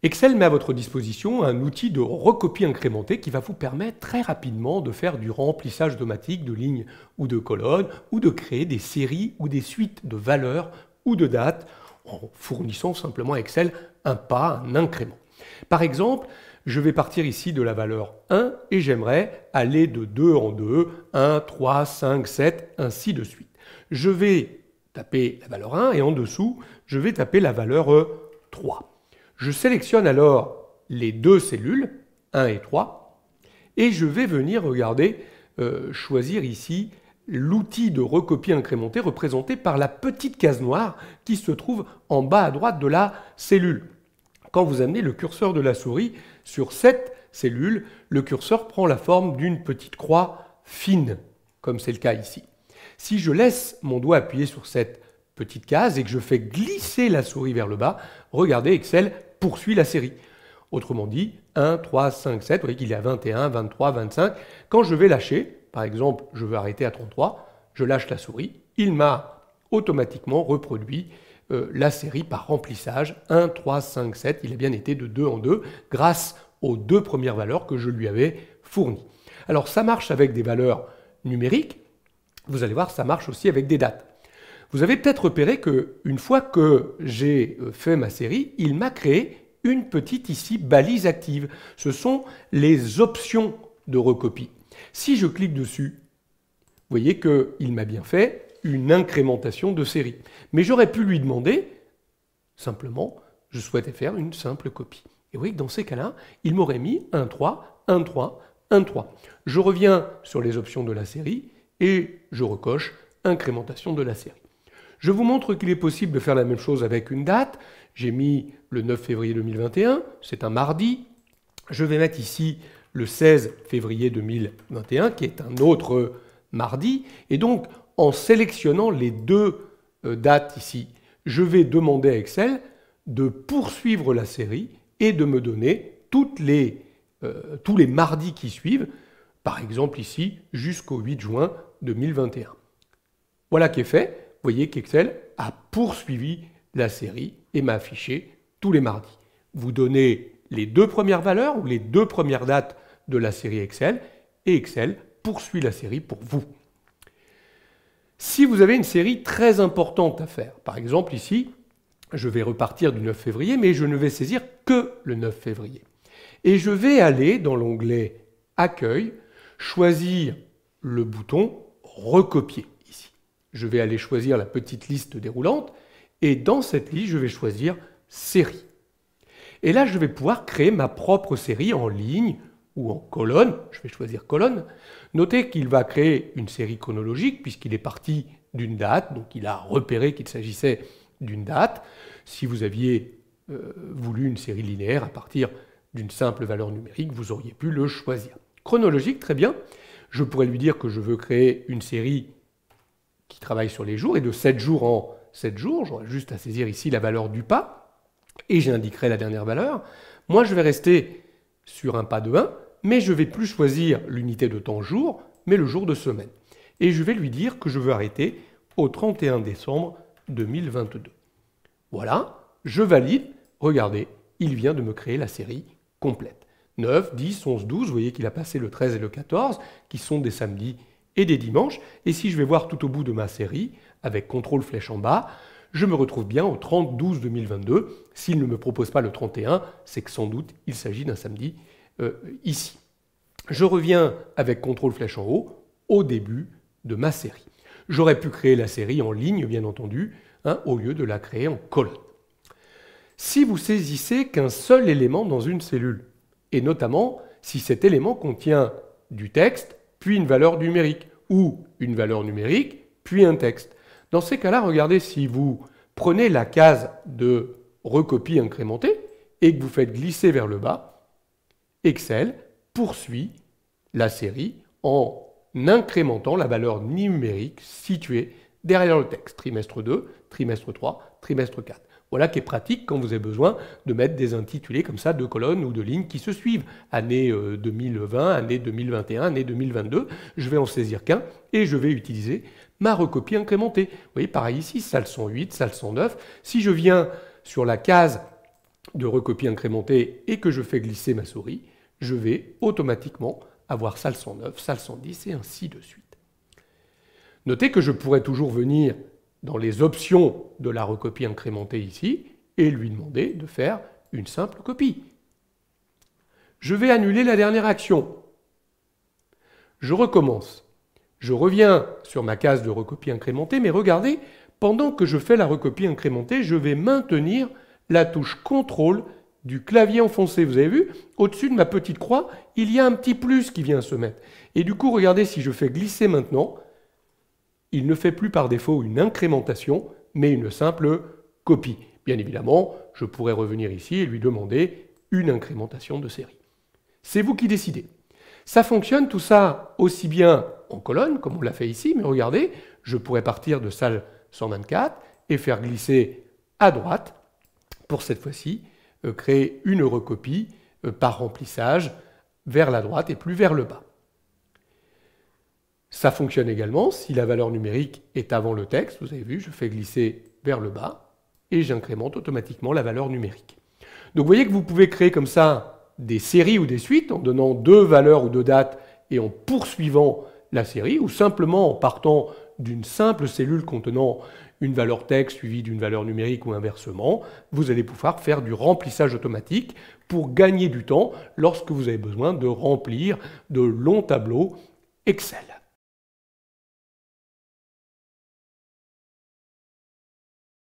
Excel met à votre disposition un outil de recopie incrémentée qui va vous permettre très rapidement de faire du remplissage automatique de lignes ou de colonnes ou de créer des séries ou des suites de valeurs ou de dates en fournissant simplement à Excel un pas, un incrément. Par exemple, je vais partir ici de la valeur 1 et j'aimerais aller de 2 en 2, 1, 3, 5, 7, ainsi de suite. Je vais taper la valeur 1 et en dessous, je vais taper la valeur 3. Je sélectionne alors les deux cellules, 1 et 3, et je vais venir, regarder, choisir ici l'outil de recopie incrémentée représenté par la petite case noire qui se trouve en bas à droite de la cellule. Quand vous amenez le curseur de la souris sur cette cellule, le curseur prend la forme d'une petite croix fine, comme c'est le cas ici. Si je laisse mon doigt appuyé sur cette petite case et que je fais glisser la souris vers le bas, regardez, Excel poursuit la série. Autrement dit, 1, 3, 5, 7, vous voyez qu'il est à 21, 23, 25. Quand je vais lâcher, par exemple, je veux arrêter à 33, je lâche la souris, il m'a automatiquement reproduit la série par remplissage, 1, 3, 5, 7, il a bien été de 2 en 2, grâce aux deux premières valeurs que je lui avais fournies. Alors ça marche avec des valeurs numériques, vous allez voir, ça marche aussi avec des dates. Vous avez peut-être repéré qu'une fois que j'ai fait ma série, il m'a créé une petite ici balise active. Ce sont les options de recopie. Si je clique dessus, vous voyez qu'il m'a bien fait une incrémentation de série. Mais j'aurais pu lui demander, simplement, je souhaitais faire une simple copie. Et vous voyez que dans ces cas-là, il m'aurait mis 1, 3, 1, 3, 1, 3. Je reviens sur les options de la série et je recoche incrémentation de la série. Je vous montre qu'il est possible de faire la même chose avec une date. J'ai mis le 9 février 2021, c'est un mardi. Je vais mettre ici le 16 février 2021, qui est un autre mardi. Et donc, en sélectionnant les deux dates ici, je vais demander à Excel de poursuivre la série et de me donner tous les mardis qui suivent, par exemple ici, jusqu'au 8 juin 2021. Voilà qui est fait. Vous voyez qu'Excel a poursuivi la série et m'a affiché tous les mardis. Vous donnez les deux premières valeurs ou les deux premières dates de la série Excel et Excel poursuit la série pour vous. Si vous avez une série très importante à faire, par exemple ici, je vais repartir du 9 février, mais je ne vais saisir que le 9 février. Et je vais aller dans l'onglet Accueil, choisir le bouton Recopier. Je vais aller choisir la petite liste déroulante et dans cette liste, je vais choisir Série. Et là, je vais pouvoir créer ma propre série en ligne ou en colonne. Je vais choisir colonne. Notez qu'il va créer une série chronologique puisqu'il est parti d'une date, donc il a repéré qu'il s'agissait d'une date. Si vous aviez voulu une série linéaire à partir d'une simple valeur numérique, vous auriez pu le choisir. Chronologique, très bien. Je pourrais lui dire que je veux créer une série qui travaille sur les jours, et de 7 jours en 7 jours, j'aurai juste à saisir ici la valeur du pas, et j'indiquerai la dernière valeur. Moi, je vais rester sur un pas de 1, mais je ne vais plus choisir l'unité de temps jour, mais le jour de semaine. Et je vais lui dire que je veux arrêter au 31 décembre 2022. Voilà, je valide, regardez, il vient de me créer la série complète. 9, 10, 11, 12, vous voyez qu'il a passé le 13 et le 14, qui sont des samedis et des dimanches. Et si je vais voir tout au bout de ma série, avec CTRL flèche en bas, je me retrouve bien au 30-12-2022. S'il ne me propose pas le 31, c'est que sans doute il s'agit d'un samedi ici. Je reviens avec CTRL flèche en haut au début de ma série. J'aurais pu créer la série en ligne, bien entendu, au lieu de la créer en colonne. Si vous saisissez qu'un seul élément dans une cellule, et notamment si cet élément contient du texte, puis une valeur numérique, ou une valeur numérique, puis un texte. Dans ces cas-là, regardez, si vous prenez la case de recopie incrémentée et que vous faites glisser vers le bas, Excel poursuit la série en incrémentant la valeur numérique située derrière le texte. Trimestre 2, trimestre 3, trimestre 4. Voilà qui est pratique quand vous avez besoin de mettre des intitulés comme ça de colonnes ou de lignes qui se suivent. Année 2020, année 2021, année 2022. Je vais en saisir qu'un et je vais utiliser ma recopie incrémentée. Vous voyez, pareil ici, salle 108, salle 109. Si je viens sur la case de recopie incrémentée et que je fais glisser ma souris, je vais automatiquement avoir salle 109, salle 110 et ainsi de suite. Notez que je pourrais toujours venir dans les options de la recopie incrémentée ici et lui demander de faire une simple copie. Je vais annuler la dernière action. Je recommence. Je reviens sur ma case de recopie incrémentée, mais regardez, pendant que je fais la recopie incrémentée, je vais maintenir la touche CTRL du clavier enfoncé. Vous avez vu, au-dessus de ma petite croix, il y a un petit plus qui vient se mettre. Et du coup, regardez, si je fais glisser maintenant, il ne fait plus par défaut une incrémentation, mais une simple copie. Bien évidemment, je pourrais revenir ici et lui demander une incrémentation de série. C'est vous qui décidez. Ça fonctionne tout ça aussi bien en colonne, comme on l'a fait ici, mais regardez, je pourrais partir de salle 124 et faire glisser à droite, pour cette fois-ci, créer une recopie par remplissage vers la droite et plus vers le bas. Ça fonctionne également si la valeur numérique est avant le texte. Vous avez vu, je fais glisser vers le bas et j'incrémente automatiquement la valeur numérique. Donc vous voyez que vous pouvez créer comme ça des séries ou des suites en donnant deux valeurs ou deux dates et en poursuivant la série, ou simplement en partant d'une simple cellule contenant une valeur texte suivie d'une valeur numérique ou inversement. Vous allez pouvoir faire du remplissage automatique pour gagner du temps lorsque vous avez besoin de remplir de longs tableaux Excel.